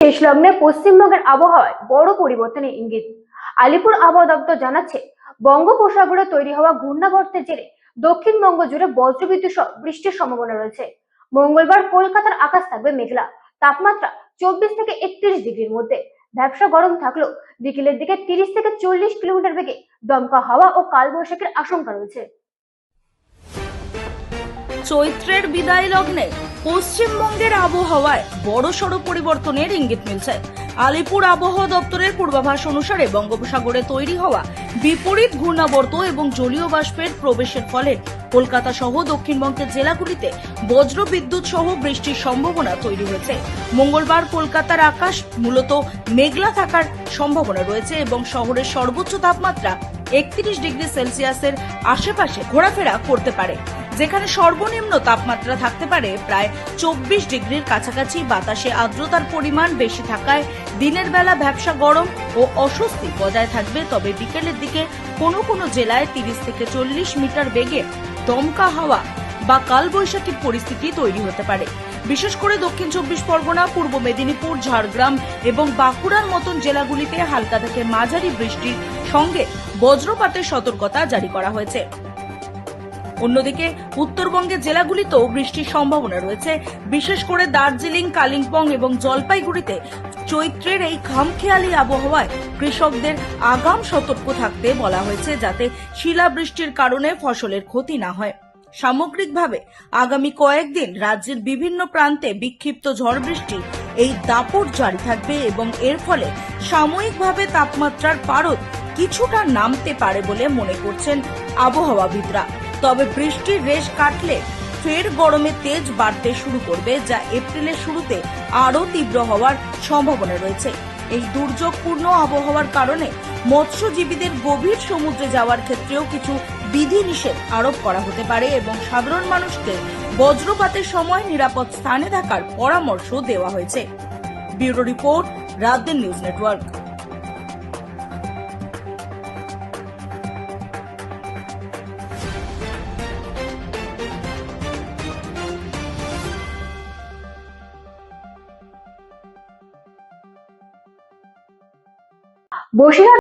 শেষ লগ্নে পশ্চিমবঙ্গের আবহাওয়ায় বড় পরিবর্তনের ইঙ্গিত। আলিপুর আবহাওয়া দপ্তর জানাচ্ছে, বঙ্গোপসাগরে তৈরি হওয়া ঘূর্ণাবর্তের জেরে দক্ষিণবঙ্গ জুড়ে বজ্রবিদ্যুৎ সহ বৃষ্টির সম্ভাবনা রয়েছে। মঙ্গলবার কলকাতার আকাশ থাকবে মেঘলা, তাপমাত্রা 24 থেকে 31 ডিগ্রির মধ্যে। ভ্যাপসা গরম থাকলেও বিকেলের দিকে 30 থেকে 40 কিলোমিটার বেগে দমকা হাওয়া ও কালবৈশাখীর আশঙ্কা রয়েছে। চৈত্রের বিদায় লগ্নে পশ্চিমবঙ্গের আবহাওয়ায় বড়সড় পরিবর্তনের ইঙ্গিত মিলছে। আলিপুর আবহাওয়া দপ্তরের পূর্বাভাস অনুসারে বঙ্গোপসাগরে তৈরি হওয়া বিপরীত ঘূর্ণাবর্ত এবং জলীয় বাষ্পের প্রবেশের ফলে কলকাতা সহ দক্ষিণবঙ্গের জেলাগুলিতে বজ্র বিদ্যুৎ সহ বৃষ্টির সম্ভাবনা তৈরি হয়েছে। মঙ্গলবার কলকাতার আকাশ মূলত মেঘলা থাকার সম্ভাবনা রয়েছে এবং শহরের সর্বোচ্চ তাপমাত্রা 31 ডিগ্রি সেলসিয়াসের আশেপাশে ঘোরাফেরা করতে পারে, যেখানে সর্বনিম্ন তাপমাত্রা থাকতে পারে প্রায় 24 ডিগ্রির কাছাকাছি। বাতাসে আর্দ্রতার পরিমাণ বেশি থাকায় দিনের বেলা ভ্যাপসা গরম ও অস্বস্তি বজায় থাকবে, তবে বিকেলের দিকে কোনো কোনো জেলায় 30 থেকে 40 মিটার বেগে দমকা হাওয়া বা কালবৈশাখীর পরিস্থিতি তৈরি হতে পারে। বিশেষ করে দক্ষিণ 24 পরগনা, পূর্ব মেদিনীপুর, ঝাড়গ্রাম এবং বাঁকুড়ার মতন জেলাগুলিতে হালকা থেকে মাঝারি বৃষ্টির সঙ্গে বজ্রপাতের সতর্কতা জারি করা হয়েছে। অন্যদিকে উত্তরবঙ্গের জেলাগুলিতেও বৃষ্টির সম্ভাবনা রয়েছে। বিশেষ করে দার্জিলিং, কালিম্পং এবং জলপাইগুড়িতে চৈত্রের এই খামখেয়ালি আবহাওয়ায় কৃষকদের আগাম সতর্ক থাকতে বলা হয়েছে, যাতে শিলাবৃষ্টির কারণে ফসলের ক্ষতি না হয়। সামগ্রিকভাবে আগামী কয়েকদিন রাজ্যের বিভিন্ন প্রান্তে বিক্ষিপ্ত ঝড় বৃষ্টি এই দাপট জারি থাকবে এবং এর ফলে সাময়িকভাবে তাপমাত্রার পারদ কিছুটা নামতে পারে বলে মনে করছেন আবহাওয়াবিদরা। তবে বৃষ্টির রেশ কাটলে ফের গরমের তেজ বাড়তে শুরু করবে, যা এপ্রিলের শুরুতে আরও তীব্র হওয়ার সম্ভাবনা রয়েছে। এই দুর্যোগপূর্ণ আবহাওয়ার কারণে মৎস্যজীবীদের গভীর সমুদ্রে যাওয়ার ক্ষেত্রেও কিছু বিধিনিষেধ আরোপ করা হতে পারে এবং সাধারণ মানুষকে বজ্রপাতের সময় নিরাপদ স্থানে থাকার পরামর্শ দেওয়া হয়েছে। Bureau report, রাতদিন news network. Basirhat